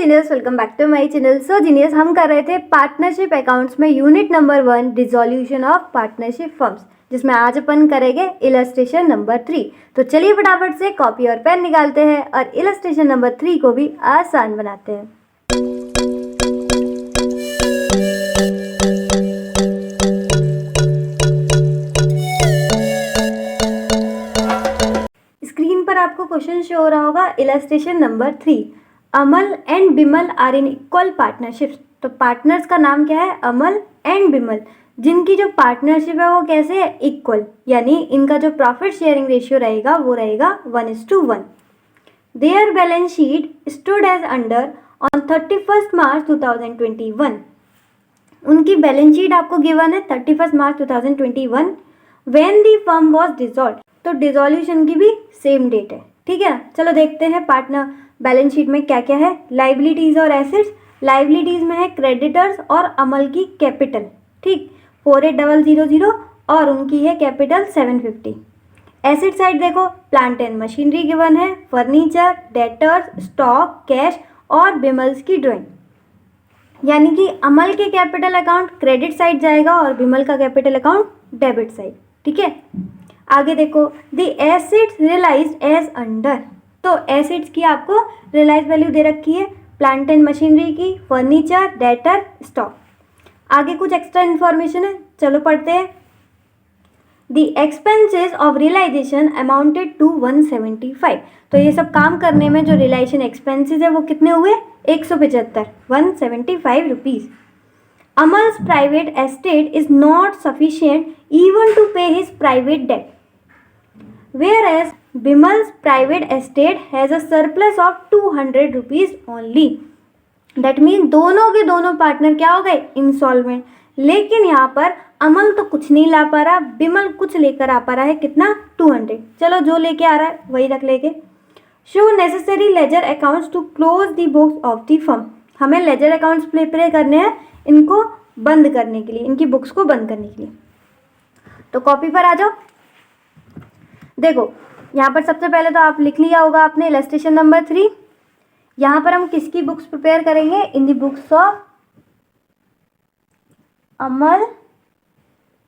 Genius, welcome back to my channel. So genius, हम कर रहे थे पार्टनरशिप अकाउंट्स में unit number 1 resolution of partnership firms, जिसमें आज अपन करेंगे इलस्ट्रेशन नंबर 3। तो चलिए फटाफट से कॉपी और पेन निकालते हैं और इलस्ट्रेशन नंबर 3 को भी आसान बनाते हैं। स्क्रीन पर आपको क्वेश्चन शो हो रहा होगा। Illustration number 3, Amal and Bimal are in equal partnership. तो पार्टनर्स का नाम क्या है? अमल एंड बिमल, जिनकी जो पार्टनरशिप है वो कैसे है? इक्वल, यानी इनका जो प्रॉफिट शेयरिंग रेशियो रहेगा वो रहेगा 1:1। Their balance sheet stood as under on 31 March 2021। उनकी बैलेंस शीट आपको गिवन है 31 March 2021। When the firm was dissolved, तो डिसोल्यूशन की भी सेम डेट है। ठीक है, चलो देखते हैं पार्टनर बैलेंस शीट में क्या क्या है। लाइबिलिटीज और एसेट्स। लाइबिलिटीज में है क्रेडिटर्स और अमल की कैपिटल, ठीक, 48,000 और उनकी है कैपिटल 750। एसेट साइड देखो, प्लांट एंड मशीनरी गिवन है, फर्नीचर, डेटर्स, स्टॉक, कैश और बिमल्स की ड्राइंग। यानी कि अमल के कैपिटल अकाउंट क्रेडिट साइड जाएगा और बिमल का कैपिटल अकाउंट डेबिट साइड। ठीक है, आगे देखो, the assets realised as under. तो एसेट्स की आपको रियलाइज वैल्यू दे रखी है, प्लांट एंड मशीनरी की, फर्नीचर, डेटर, स्टॉक। आगे कुछ एक्स्ट्रा इन्फॉर्मेशन है, चलो पढ़ते हैं। The expenses of realisation amounted to 175। तो ये सब काम करने में जो रियलाइजेशन एक्सपेंसेस है वो कितने हुए? 175, 175 rupees. Amal's private estate is not sufficient even to pay his private debt, whereas Bimal's private estate has a surplus of 200 rupees only. That means दोनों के दोनों पार्टनर क्या हो गए? इंसॉल्वेंट। लेकिन यहाँ पर अमल तो कुछ नहीं ला पा रहा, बिमल कुछ लेकर आ पा रहा है। कितना? 200। चलो जो लेके आ रहा है वही रख लेके। Show necessary ledger accounts to close the books of the firm. हमें लेजर अकाउंट्स प्रिपेयर करने हैं इनको बंद करने के लिए, इनकी बुक्स को बंद करने के लिए। तो कॉपी पर आ जाओ। देखो यहाँ पर सबसे पहले तो आप लिख लिया होगा आपने इलस्ट्रेशन नंबर 3। यहाँ पर हम किसकी बुक्स प्रिपेयर करेंगे? In the books of Amal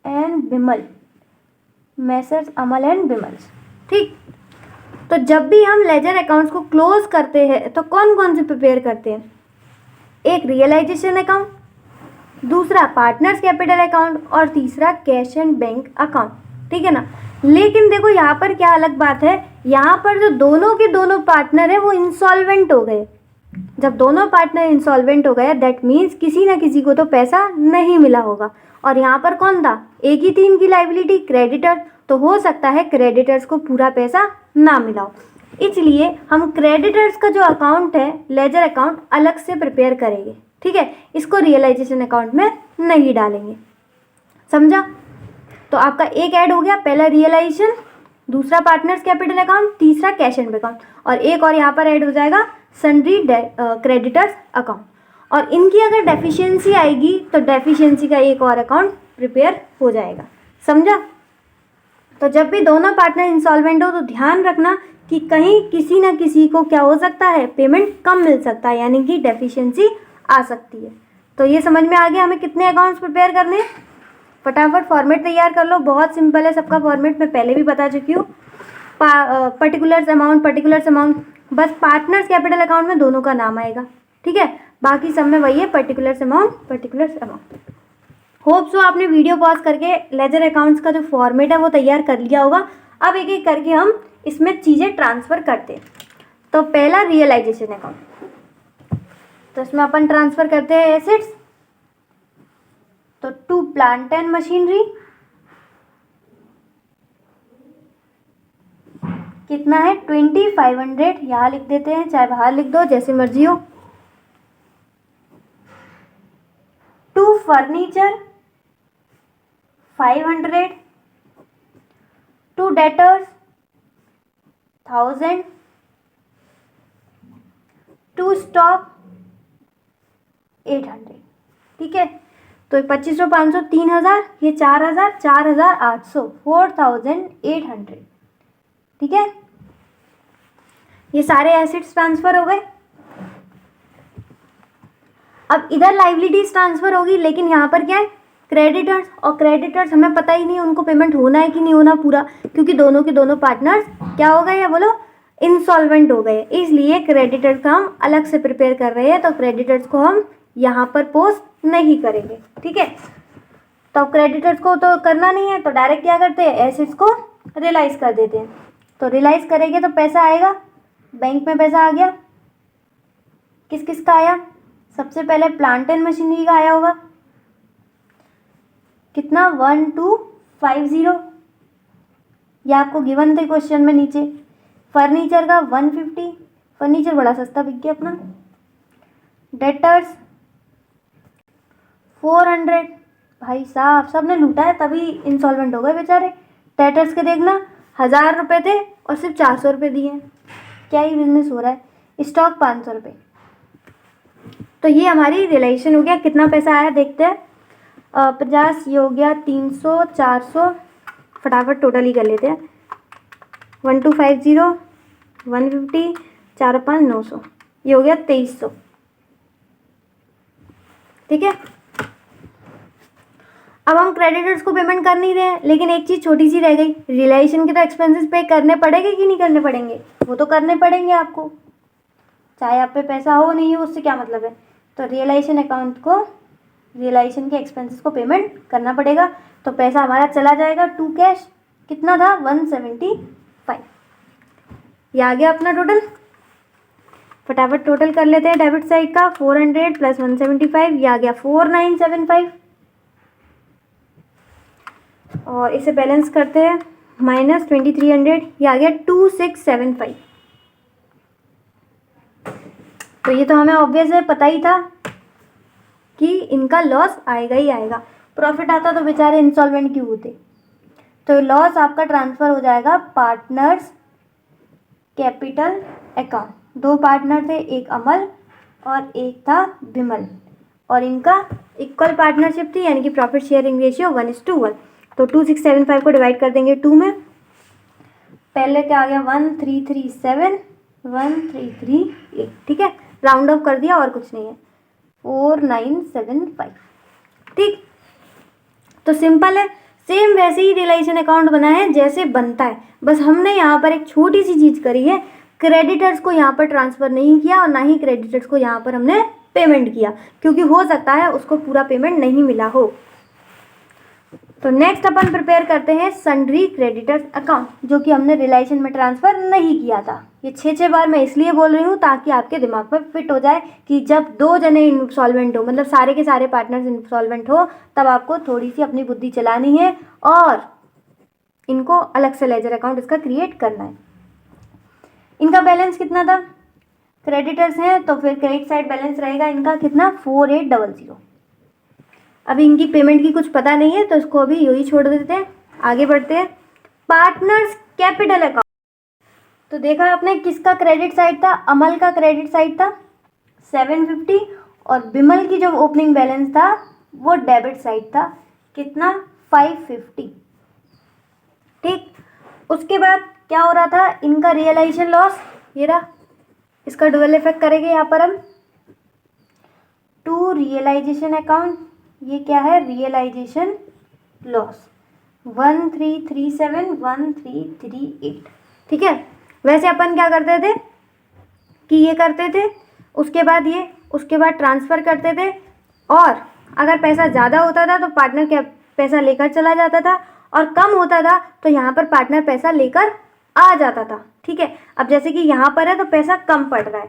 and Bimal, messrs Amal and Bimal's. ठीक, तो जब भी हम लेजर अकाउंट्स को क्लोज करते हैं तो कौन कौन से प्रिपेयर करते हैं? एक रियलाइजेशन अकाउंट, दूसरा पार्टनर्स कैपिटल अकाउंट और तीसरा कैश एंड बैंक अकाउंट। ठीक है ना। लेकिन देखो यहाँ पर क्या अलग बात है, यहाँ पर जो दोनों के दोनों पार्टनर है वो इंसॉल्वेंट हो गए। जब दोनों पार्टनर इंसॉल्वेंट हो गए दैट मीन्स किसी ना किसी को तो पैसा नहीं मिला होगा। और यहाँ पर कौन था? एक ही थी इनकी लाइबिलिटी, क्रेडिटर। तो हो सकता है क्रेडिटर्स को पूरा पैसा ना मिला हो, इसलिए हम क्रेडिटर्स का जो अकाउंट है लेजर अकाउंट अलग से प्रिपेयर करेंगे। ठीक है, इसको रियलाइजेशन अकाउंट में नहीं डालेंगे। समझा? तो आपका एक ऐड हो गया, पहला रियलाइजेशन, दूसरा पार्टनर्स कैपिटल अकाउंट, तीसरा कैश एंड अकाउंट, और एक और यहाँ पर ऐड हो जाएगा सन्ड्री क्रेडिटर्स अकाउंट। और इनकी अगर डेफिशिएंसी आएगी तो डेफिशिएंसी का एक और अकाउंट प्रिपेयर हो जाएगा। समझा? तो जब भी दोनों पार्टनर इंसॉल्वेंट हो तो ध्यान रखना कि कहीं किसी ना किसी को क्या हो सकता है? पेमेंट कम मिल सकता है, यानी कि डेफिशिएंसी आ सकती है। तो ये समझ में आ गया हमें कितने अकाउंट्स प्रिपेयर करने हैं। फटाफट फॉर्मेट तैयार कर लो, बहुत सिंपल है सबका फॉर्मेट, मैं पहले भी बता चुकी हूँ। पर्टिकुलर्स अमाउंट, बस पार्टनर्स कैपिटल अकाउंट में दोनों का नाम आएगा। ठीक है, बाकी सब में वही है, पर्टिकुलर्स अमाउंट। होप सो आपने वीडियो पॉज करके लेजर अकाउंट्स का जो फॉर्मेट है वो तैयार कर लिया होगा। अब एक एक करके हम इसमें चीज़ें ट्रांसफ़र करते हैं। तो पहला रियलाइजेशन अकाउंट, तो इसमें अपन ट्रांसफ़र करते हैं एसेट्स। तो टू प्लांट एंड मशीनरी कितना है? 2500। यहाँ लिख देते हैं, चाहे बाहर लिख दो, जैसे मर्जी हो। To furniture 500, to debtors 1000, to stock 800। ठीक है, तो 2500, 500, 3000, ये 4000, 4800, 4800। ठीक है, ये सारे एसेट्स ट्रांसफर हो गए। अब इधर लाइबिलिटीज ट्रांसफर होगी, लेकिन यहाँ पर क्या है, क्रेडिटर्स, और क्रेडिटर्स हमें पता ही नहीं उनको पेमेंट होना है कि नहीं होना पूरा, क्योंकि दोनों के दोनों पार्टनर्स क्या हो गए, बोलो, इंसॉल्वेंट हो गए। इसलिए क्रेडिटर का हम अलग से प्रिपेयर कर रहे हैं, तो क्रेडिटर्स को हम यहाँ पर पोस्ट नहीं करेंगे, ठीक है। तो क्रेडिटर्स को तो करना नहीं है, तो डायरेक्ट क्या करते हैं, एसेट्स को रियलाइज कर देते हैं। तो रियलाइज करेंगे तो पैसा आएगा, बैंक में पैसा आ गया। किस किस का आया, सबसे पहले प्लांट एंड मशीनरी का आया होगा, कितना, 1250, ये आपको गिवन थे क्वेश्चन में नीचे। फर्नीचर का 150, फर्नीचर बड़ा सस्ता बिक गया अपना। डेटर्स 400, भाई साहब सबने लूटा है तभी इंसॉल्वेंट हो गए बेचारे। डेटर्स के देखना 1000 रुपये थे और सिर्फ 400 रुपये दिए हैं, क्या ही बिजनेस हो रहा है। स्टॉक 500 रुपये। तो ये हमारी रिलेशन हो गया, कितना पैसा आया देखते हैं। 50, ये हो गया 300, 400, फटाफट टोटल ही कर लेते हैं। 1250, 150, 4 5 900, ये हो गया 2300, ठीक है। अब हम क्रेडिटर्स को पेमेंट कर नहीं रहे हैं, लेकिन एक चीज़ छोटी सी रह गई, रियलाइजेशन के तो एक्सपेंसेस पे करने पड़ेंगे कि नहीं करने पड़ेंगे, वो तो करने पड़ेंगे आपको, चाहे आप पे पैसा हो नहीं हो, उससे क्या मतलब है। तो रियलाइजेशन अकाउंट को, रियलाइजेशन के एक्सपेंसेस को पेमेंट करना पड़ेगा। तो पैसा हमारा चला जाएगा टू कैश, कितना था, 175। ये आ गया अपना टोटल। फटाफट टोटल कर लेते हैं डेबिट साइड का, 400 प्लस 175, ये आ गया 4975। और इसे बैलेंस करते हैं, माइनस 2300, ये आ गया 2675। तो ये तो हमें ऑब्वियस है, पता ही था कि इनका लॉस आएगा ही आएगा। प्रॉफिट आता तो बेचारे इंसॉल्वेंट क्यों होते। तो लॉस आपका ट्रांसफ़र हो जाएगा पार्टनर्स कैपिटल अकाउंट। दो पार्टनर थे, एक अमल और एक था विमल, और इनका इक्वल पार्टनरशिप थी, यानी कि प्रॉफिट शेयरिंग रेशियो 1:1। तो 2675 को डिवाइड कर देंगे 2 में। पहले क्या आ गया, 1337, 1338, ठीक है, राउंड ऑफ कर दिया और कुछ नहीं है, 4975, ठीक। तो सिंपल है, सेम वैसे ही रियलाइजेशन अकाउंट बना है जैसे बनता है, बस हमने यहाँ पर एक छोटी सी चीज़ करी है, क्रेडिटर्स को यहाँ पर ट्रांसफ़र नहीं किया और ना ही क्रेडिटर्स को यहाँ पर हमने पेमेंट किया, क्योंकि हो सकता है उसको पूरा पेमेंट नहीं मिला हो। तो नेक्स्ट अपन प्रिपेयर करते हैं सन्ड्री क्रेडिटर्स अकाउंट, जो कि हमने रियलाइजेशन में ट्रांसफ़र नहीं किया था। ये 6 बार मैं इसलिए बोल रही हूँ ताकि आपके दिमाग में फिट हो जाए कि जब 2 जने इंसॉल्वेंट हो, मतलब सारे के सारे पार्टनर्स इंसॉल्वेंट हो, तब आपको थोड़ी सी अपनी बुद्धि चलानी है और इनको अलग से लेजर अकाउंट इसका क्रिएट करना है। इनका बैलेंस कितना था, क्रेडिटर्स हैं तो फिर क्रेडिट साइड बैलेंस रहेगा इनका कितना, 4800। अभी इनकी पेमेंट की कुछ पता नहीं है, तो इसको अभी यही छोड़ देते हैं, आगे बढ़ते हैं। पार्टनर्स कैपिटल अकाउंट, तो देखा आपने किसका क्रेडिट साइड था, अमल का क्रेडिट साइड था 750, और विमल की जो ओपनिंग बैलेंस था वो डेबिट साइड था, कितना, 550, ठीक। उसके बाद क्या हो रहा था, इनका रियलाइजेशन लॉस, ये रहा, इसका डुअल इफेक्ट करेंगे यहाँ पर हम, टू रियलाइजेशन अकाउंट, ये क्या है, रियलाइजेशन लॉस 1337, 1338, ठीक है। वैसे अपन क्या करते थे कि ये करते थे, उसके बाद ये, उसके बाद ट्रांसफ़र करते थे, और अगर पैसा ज़्यादा होता था तो पार्टनर क्या पैसा लेकर चला जाता था, और कम होता था तो यहाँ पर पार्टनर पैसा लेकर आ जाता था, ठीक है। अब जैसे कि यहाँ पर है तो पैसा कम पड़ रहा है,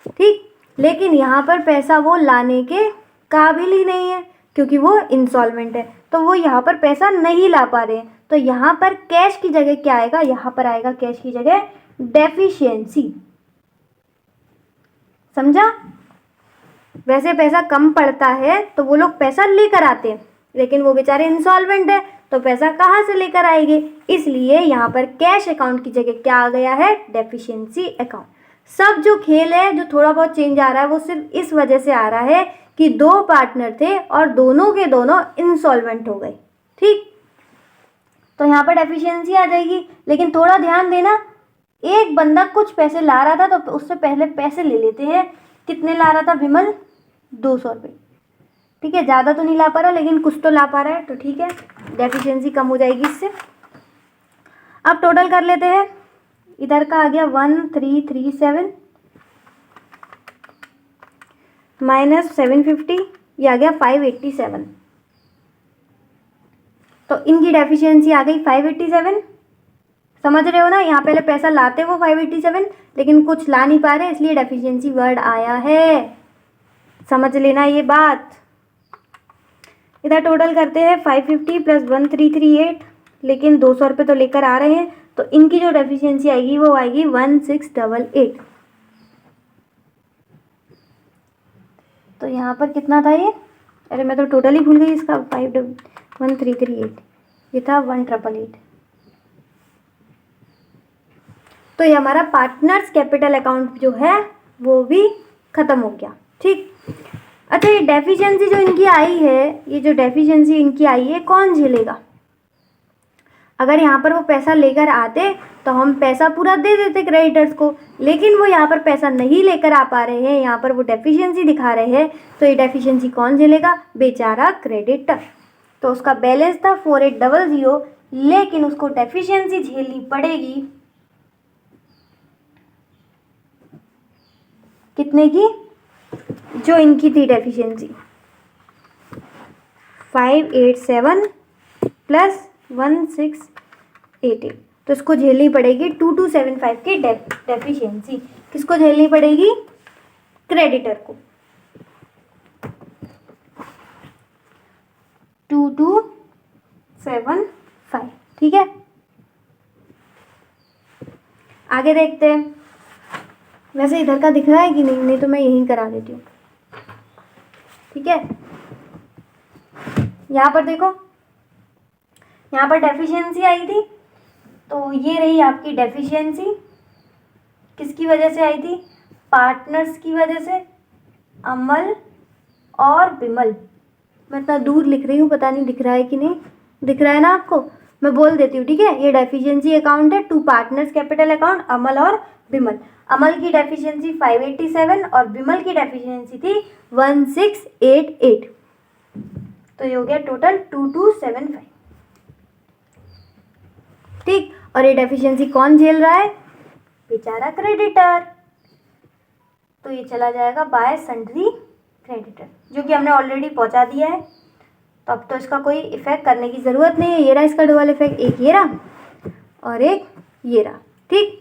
ठीक, लेकिन यहाँ पर पैसा वो लाने के काबिल ही नहीं है क्योंकि वो इंसॉल्वेंट है, तो वो यहाँ पर पैसा नहीं ला पा रहे हैं। तो यहाँ पर कैश की जगह क्या आएगा, यहाँ पर आएगा कैश की जगह डेफिशिएंसी, समझा। वैसे पैसा कम पड़ता है तो वो लोग पैसा लेकर आते हैं, लेकिन वो बेचारे इंसॉल्वेंट है तो पैसा कहाँ से लेकर आएंगे, इसलिए यहाँ पर कैश अकाउंट की जगह क्या आ गया है, डेफिशिएंसी अकाउंट। सब जो खेल है, जो थोड़ा बहुत चेंज आ रहा है, वो सिर्फ इस वजह से आ रहा है कि 2 पार्टनर थे और दोनों के दोनों इंसॉल्वेंट हो गए, ठीक। तो यहाँ पर डेफिशिएंसी आ जाएगी, लेकिन थोड़ा ध्यान देना, एक बंदा कुछ पैसे ला रहा था तो उससे पहले पैसे ले लेते हैं। कितने ला रहा था विमल, ₹200। ठीक है, ज़्यादा तो नहीं ला पा रहा लेकिन कुछ तो ला पा रहा है, तो ठीक है, डेफिशिएंसी कम हो जाएगी इससे। अब टोटल कर लेते हैं। इधर का आ गया 1337 माइनस 750, ये आ गया 587। तो इनकी डेफिशिएंसी आ गई 587। समझ रहे हो ना, यहाँ पहले पैसा लाते वो 587 लेकिन कुछ ला नहीं पा रहे, इसलिए डेफिशिएंसी वर्ड आया है, समझ लेना ये बात। इधर टोटल करते हैं 550 प्लस 1338, लेकिन 200 रुपये तो लेकर आ रहे हैं, तो इनकी जो डेफिशिएंसी आएगी वो आएगी 1688। तो यहाँ पर कितना था ये, अरे मैं तो टोटल ही भूल गई इसका, 1338, ये था 1888। तो ये हमारा पार्टनर्स कैपिटल अकाउंट जो है वो भी ख़त्म हो गया। ठीक, अच्छा ये डेफिशिएंसी जो इनकी आई है, ये जो डेफिशिएंसी इनकी आई है कौन झेलेगा? अगर यहाँ पर वो पैसा लेकर आते तो हम पैसा पूरा दे देते क्रेडिटर्स को, लेकिन वो यहाँ पर पैसा नहीं लेकर आ पा रहे हैं, यहाँ पर वो डेफिशिएंसी दिखा रहे हैं, तो ये डेफिशिएंसी कौन झेलेगा? बेचारा क्रेडिटर। तो उसका बैलेंस था 4800, लेकिन उसको डेफिशिएंसी झेलनी पड़ेगी कितने की? जो इनकी थी डेफिशिएंसी 587 प्लस 1688, तो इसको झेलनी पड़ेगी 2275 की डेफिशिएंसी। किसको झेलनी पड़ेगी? क्रेडिटर को। 2275, ठीक है। आगे देखते हैं, वैसे इधर का दिख रहा है कि नहीं? नहीं तो मैं यहीं करा देती हूँ, ठीक है। यहाँ पर देखो, यहाँ पर डेफिशिएंसी आई थी, तो ये रही आपकी डेफिशिएंसी। किसकी वजह से आई थी? पार्टनर्स की वजह से, अमल और बिमल। मैं इतना दूर लिख रही हूँ, पता नहीं दिख रहा है कि नहीं, दिख रहा है ना आपको? मैं बोल देती हूँ, ठीक है। ये डेफिशिएंसी अकाउंट है, 2 पार्टनर्स कैपिटल अकाउंट, अमल और बिमल। अमल की डेफिशिएंसी 587 और बिमल की डेफिशिएंसी थी 1688, तो ये हो गया टोटल 2275। ठीक, और ये डेफिशिएंसी कौन झेल रहा है? बेचारा क्रेडिटर। तो ये चला जाएगा बाय सन्ड्री क्रेडिटर, जो कि हमने ऑलरेडी पहुंचा दिया है, तो अब तो इसका कोई इफेक्ट करने की ज़रूरत नहीं है। ये रहा इसका डबल इफेक्ट, एक ये रहा और एक ये रहा। ठीक,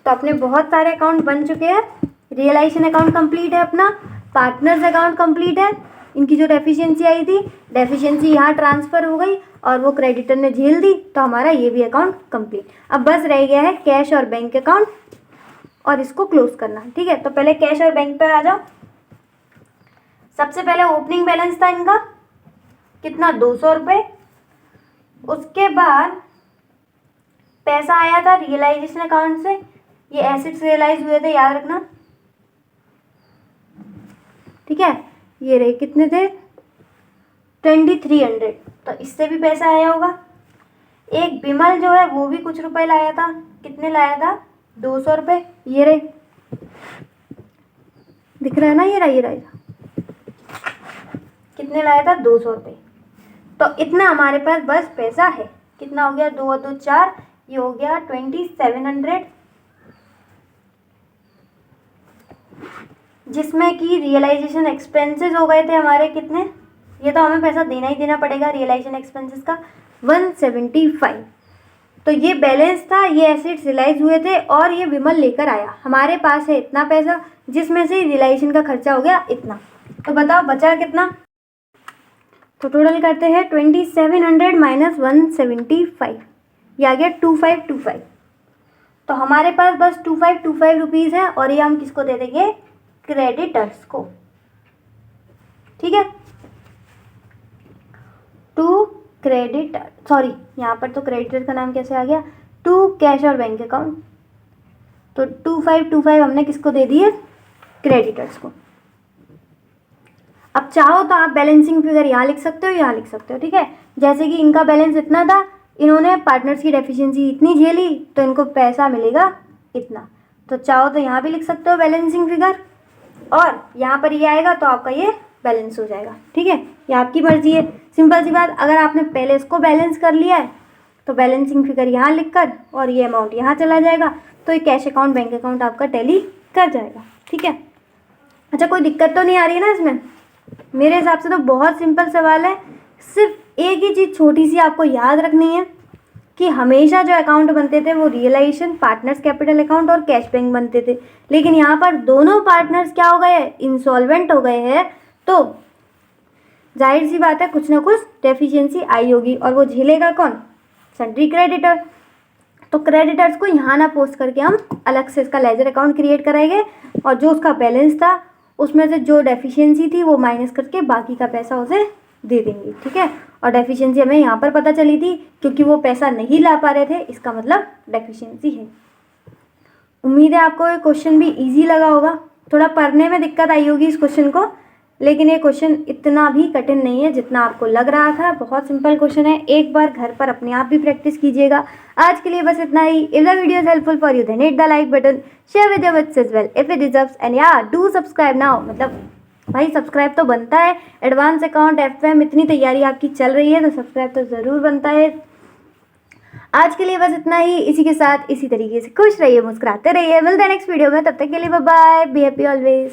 तो अपने बहुत सारे अकाउंट बन चुके हैं। रियलाइजेशन अकाउंट कंप्लीट है अपना, पार्टनर्स अकाउंट कंप्लीट है, इनकी जो डेफिशिएंसी आई थी, डेफिशिएंसी यहाँ ट्रांसफ़र हो गई और वो क्रेडिटर ने झेल दी, तो हमारा ये भी अकाउंट कंप्लीट। अब बस रह गया है कैश और बैंक अकाउंट, और इसको क्लोज करना। ठीक है, तो पहले कैश और बैंक पे आ जाओ। सबसे पहले ओपनिंग बैलेंस था इनका कितना? 200 रुपये। उसके बाद पैसा आया था रियलाइजेशन अकाउंट से, ये एसेट्स रियलाइज हुए थे, याद रखना, ठीक है। ये रहे कितने थे? 2300, तो इससे भी पैसा आया होगा। एक बिमल जो है वो भी कुछ रुपए लाया था, कितने लाया था? 200 रुपये। ये रहे, दिख रहा है ना, ये रहा कितने लाया था? 200 रुपये। तो इतना हमारे पास बस पैसा है। कितना हो गया? 2 और 2 4, ये हो गया 2700, जिसमें कि रियलाइजेशन एक्सपेंसेस हो गए थे हमारे कितने? ये तो हमें पैसा देना ही देना पड़ेगा रियलाइजेशन एक्सपेंसेस का, 175। तो ये बैलेंस था, ये एसेट्स रियलाइज हुए थे और ये विमल लेकर आया। हमारे पास है इतना पैसा, जिसमें से रियलाइजेशन का खर्चा हो गया इतना। तो बताओ बचा कितना? तो टोटल करते हैं 2700 माइनस 175, ये आ गया 2525। तो हमारे पास बस 2525 रुपीज़ है, और ये हम किसको दे देंगे? क्रेडिटर्स को। ठीक है, टू क्रेडिटर, सॉरी यहाँ पर तो क्रेडिटर का नाम कैसे आ गया? टू कैश और बैंक अकाउंट। तो 2525 हमने किसको दे दिए? क्रेडिटर्स को। अब चाहो तो आप बैलेंसिंग फिगर यहाँ लिख सकते हो, यहाँ लिख सकते हो, ठीक है। जैसे कि इनका बैलेंस इतना था, इन्होंने पार्टनर्स की डेफिशिएंसी इतनी झेली, तो इनको पैसा मिलेगा इतना। तो चाहो तो यहाँ भी लिख सकते हो बैलेंसिंग फिगर, और यहाँ पर ये आएगा तो आपका ये बैलेंस हो जाएगा। ठीक है, ये आपकी मर्जी है। सिंपल सी बात, अगर आपने पहले इसको बैलेंस कर लिया है तो बैलेंसिंग फिगर यहाँ लिख कर और ये अमाउंट यहाँ चला जाएगा, तो ये कैश अकाउंट बैंक अकाउंट आपका टैली कर जाएगा। ठीक है, अच्छा कोई दिक्कत तो नहीं आ रही है ना इसमें? मेरे हिसाब से तो बहुत सिंपल सवाल है। सिर्फ एक ही चीज़ छोटी सी आपको याद रखनी है कि हमेशा जो अकाउंट बनते थे वो रियलाइजेशन, पार्टनर्स कैपिटल अकाउंट और कैश बैंक बनते थे, लेकिन यहाँ पर दोनों पार्टनर्स क्या हो गए हैं, इंसॉल्वेंट हो गए हैं, तो जाहिर सी बात है कुछ ना कुछ डेफिशिएंसी आई होगी, और वो झेलेगा कौन, सन्ड्री क्रेडिटर। तो क्रेडिटर्स को यहाँ ना पोस्ट करके हम अलग से इसका लेजर अकाउंट क्रिएट कराएंगे, और जो उसका बैलेंस था उसमें से जो डेफिशिएंसी थी वो माइनस करके बाकी का पैसा उसे दे देंगे। ठीक है, और डेफिशिएंसी हमें यहाँ पर पता चली थी क्योंकि वो पैसा नहीं ला पा रहे थे, इसका मतलब डेफिशिएंसी है। उम्मीद है आपको ये क्वेश्चन भी इजी लगा होगा। थोड़ा पढ़ने में दिक्कत आई होगी इस क्वेश्चन को, लेकिन ये क्वेश्चन इतना भी कठिन नहीं है जितना आपको लग रहा था। बहुत सिंपल क्वेश्चन है, एक बार घर पर अपने आप भी प्रैक्टिस कीजिएगा। आज के लिए बस इतना ही। If the video is helpful for you then hit the like button, share with your friends as well if it deserves, and या डू सब्सक्राइब नाउ। मतलब भाई सब्सक्राइब तो बनता है, एडवांस अकाउंट FM इतनी तैयारी आपकी चल रही है तो सब्सक्राइब तो ज़रूर बनता है। आज के लिए बस इतना ही। इसी के साथ इसी तरीके से खुश रहिए, मुस्कुराते रहिए। मिलते हैं नेक्स्ट वीडियो में, तब तक के लिए bye bye, be happy always.